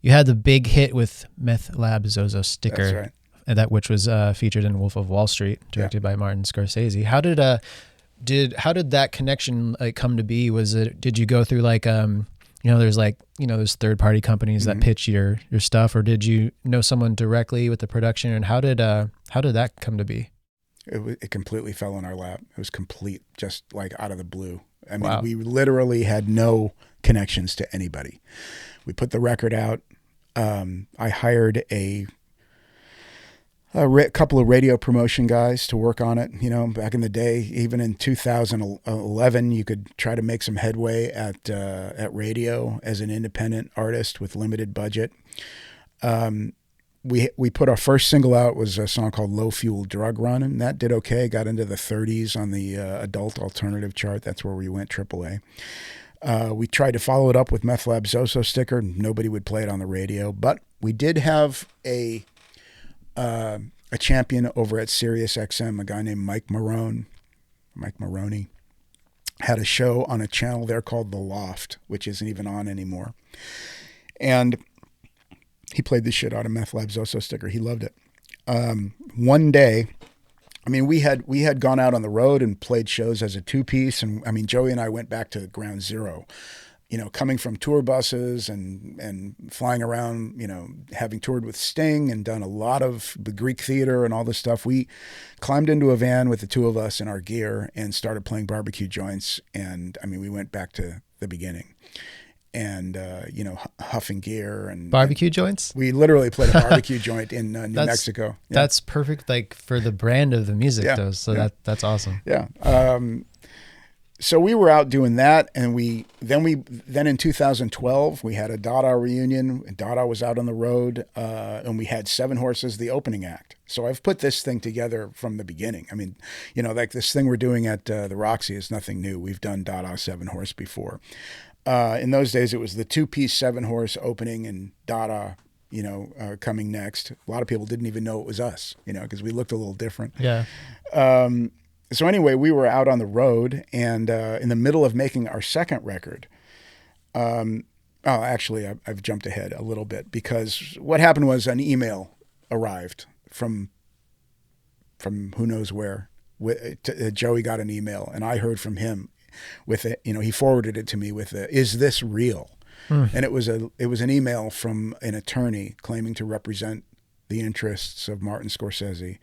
you had the big hit with Meth Lab Zozo Sticker. That's right. And which was featured in Wolf of Wall Street, directed by Martin Scorsese. How did that connection come to be? Did you go through there's those third party companies that pitch your stuff, or did you know someone directly with the production? And how did that come to be? It completely fell in our lap. It was complete, just like out of the blue. I mean, Wow. We literally had no connections to anybody. We put the record out. I hired a couple of radio promotion guys to work on it. You know, back in the day, even in 2011, you could try to make some headway at radio as an independent artist with limited budget. We put our first single out, was a song called Low Fuel Drug Run, and that did okay. Got into the 30s on the adult alternative chart. That's where we went AAA. We tried to follow it up with Meth Lab Zozo Sticker. Nobody would play it on the radio, but we did have a champion over at Sirius XM, a guy named Mike Maroney, had a show on a channel there called The Loft, which isn't even on anymore. And he played the shit out of Meth Lab Zozo Sticker. He loved it. One day, I mean, we had gone out on the road and played shows as a two-piece. And I mean, Joey and I went back to ground zero. You know, coming from tour buses and flying around, you know, having toured with Sting and done a lot of the Greek theater and all this stuff, we climbed into a van with the two of us in our gear and started playing barbecue joints. And I mean, we went back to the beginning and, huffing gear and barbecue joints. We literally played a barbecue joint in New Mexico. Yeah. That's perfect. Like for the brand of the music though. So that's awesome. Yeah. So we were out doing that, and then in 2012 we had a Dada reunion. Dada was out on the road, and we had 7Horse as the opening act. So I've put this thing together from the beginning. I mean, you know, like this thing we're doing at the Roxy is nothing new. We've done Dada 7Horse before. In those days, it was the two-piece 7Horse opening and Dada, coming next. A lot of people didn't even know it was us, because we looked a little different. Yeah. So anyway, we were out on the road, and in the middle of making our second record, actually, I've jumped ahead a little bit, because what happened was an email arrived from who knows where. Joey got an email, and I heard from him with it. He forwarded it to me with "Is this real?" And it was an email from an attorney claiming to represent the interests of Martin Scorsese.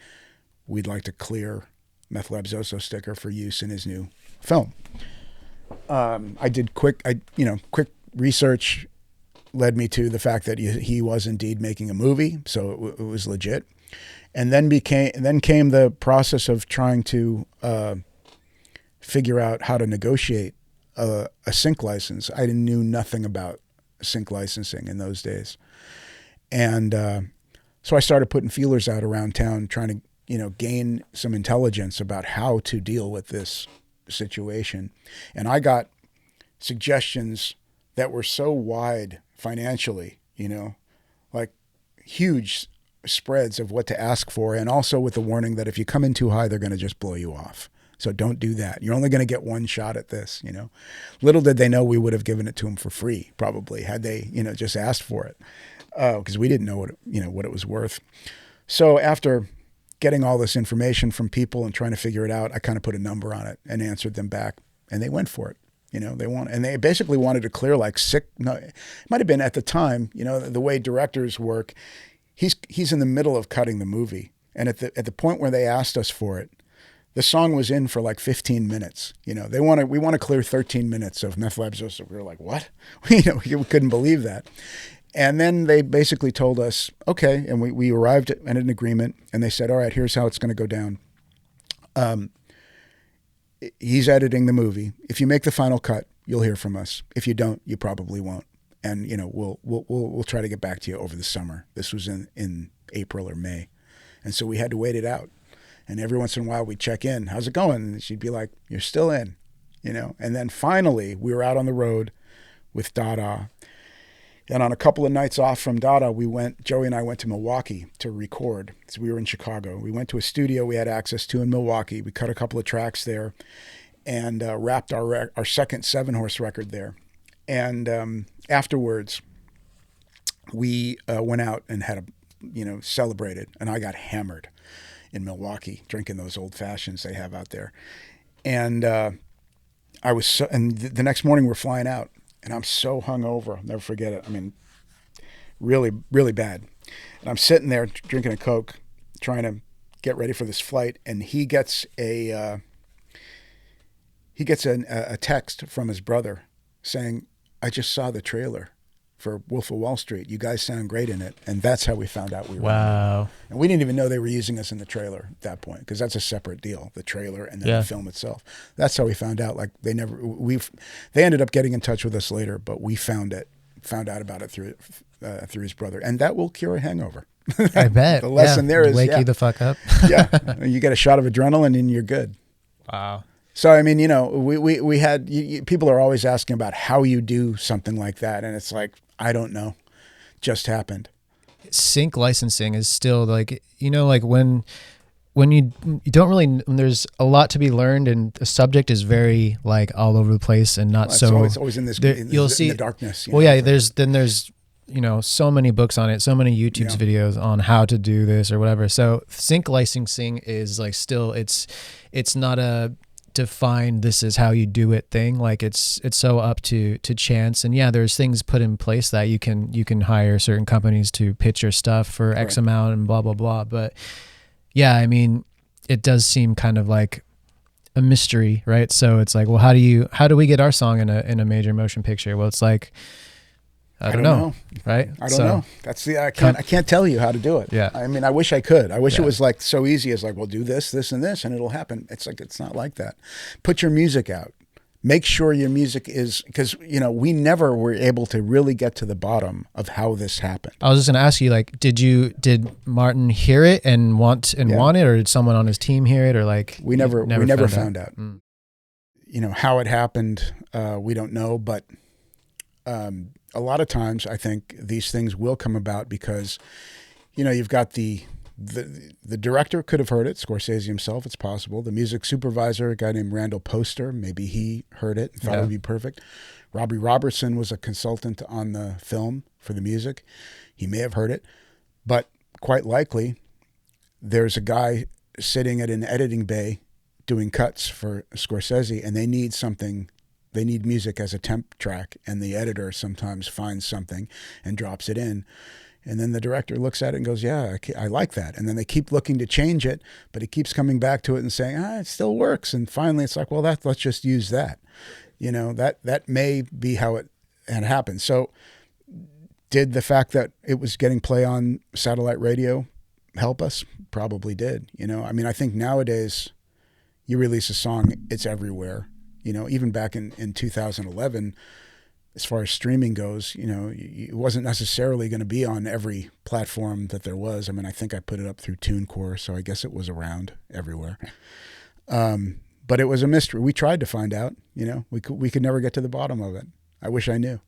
We'd like to clear Meth Lab Zozo Sticker for use in his new film. I did quick research led me to the fact that he was indeed making a movie, so it was legit. And then came the process of trying to figure out how to negotiate a sync license. I knew nothing about sync licensing in those days, and so I started putting feelers out around town, trying to gain some intelligence about how to deal with this situation. And I got suggestions that were so wide financially, like huge spreads of what to ask for. And also with the warning that if you come in too high, they're going to just blow you off. So don't do that. You're only going to get one shot at this, Little did they know we would have given it to them for free, probably, had they, just asked for it. Because we didn't know what it was worth. So after getting all this information from people and trying to figure it out, I kind of put a number on it and answered them back, and they went for it. They basically wanted to clear it might have been at the time, the way directors work. He's in the middle of cutting the movie, and at the point where they asked us for it, the song was in for like 15 minutes. We want to clear 13 minutes of Meth Lab Zozo. We were like, what? We couldn't believe that. And then they basically told us, okay, and we arrived at an agreement, and they said, all right, here's how it's going to go down. He's editing the movie. If you make the final cut, you'll hear from us. If you don't, you probably won't. And we'll try to get back to you over the summer. This was in April or May, and so we had to wait it out. And every once in a while we'd check in, how's it going? And she'd be like, you're still in, And then finally we were out on the road with Dada. And on a couple of nights off from Dada, Joey and I went to Milwaukee to record. So we were in Chicago. We went to a studio we had access to in Milwaukee. We cut a couple of tracks there and wrapped our second 7Horse record there. And afterwards, we went out and had celebrated, and I got hammered in Milwaukee drinking those old fashions they have out there. And and the next morning we're flying out, and I'm so hungover. I'll never forget it. I mean, really, really bad. And I'm sitting there drinking a Coke, trying to get ready for this flight, and he gets a text from his brother saying, "I just saw the trailer for Wolf of Wall Street. You guys sound great in it." And that's how we found out we were. Wow. And we didn't even know they were using us in the trailer at that point, because that's a separate deal, the trailer and then the film itself. That's how we found out. Like they ended up getting in touch with us later, but we found out about it through his brother. And that will cure a hangover. I bet. The lesson there is wake you the fuck up. Yeah. You get a shot of adrenaline and you're good. Wow. So, I mean, we had, people are always asking about how you do something like that. And it's like, I don't know. Just happened. Sync licensing is still like, like when you don't really, when there's a lot to be learned and the subject is very like all over the place and not so. It's always in this, you'll see in the darkness. There's so many books on it, so many YouTube videos on how to do this or whatever. So sync licensing is like still, it's not a define this is how you do it thing. Like it's so up to chance. And there's things put in place that you can hire certain companies to pitch your stuff for X amount and blah, blah, blah. But I mean, it does seem kind of like a mystery, right? So it's like, well, how do we get our song in a major motion picture? Well, it's like, I don't know. Right? I don't know. That's I can't tell you how to do it. Yeah. I mean, I wish I could. I wish it was like so easy as like, well, do this, this, and this, and it'll happen. It's like, it's not like that. Put your music out. Make sure your music is, because, we never were able to really get to the bottom of how this happened. I was just going to ask you, like, did Martin hear it and want it, or did someone on his team hear it, or like? We never found out. Mm. How it happened, we don't know, but a lot of times I think these things will come about because, you've got the director could have heard it, Scorsese himself, it's possible. The music supervisor, a guy named Randall Poster, maybe he heard it and thought it would be perfect. Robbie Robertson was a consultant on the film for the music. He may have heard it, but quite likely there's a guy sitting at an editing bay doing cuts for Scorsese, and they need music as a temp track, and the editor sometimes finds something and drops it in. And then the director looks at it and goes, yeah, I like that. And then they keep looking to change it, but he keeps coming back to it and saying, it still works. And finally it's like, well, let's just use that. That may be how it had happened. So did the fact that it was getting play on satellite radio help us? Probably did. I mean, I think nowadays you release a song, it's everywhere. Even back in 2011, as far as streaming goes, it wasn't necessarily going to be on every platform that there was. I mean, I think I put it up through TuneCore, so I guess it was around everywhere. But it was a mystery. We tried to find out, we could never get to the bottom of it. I wish I knew.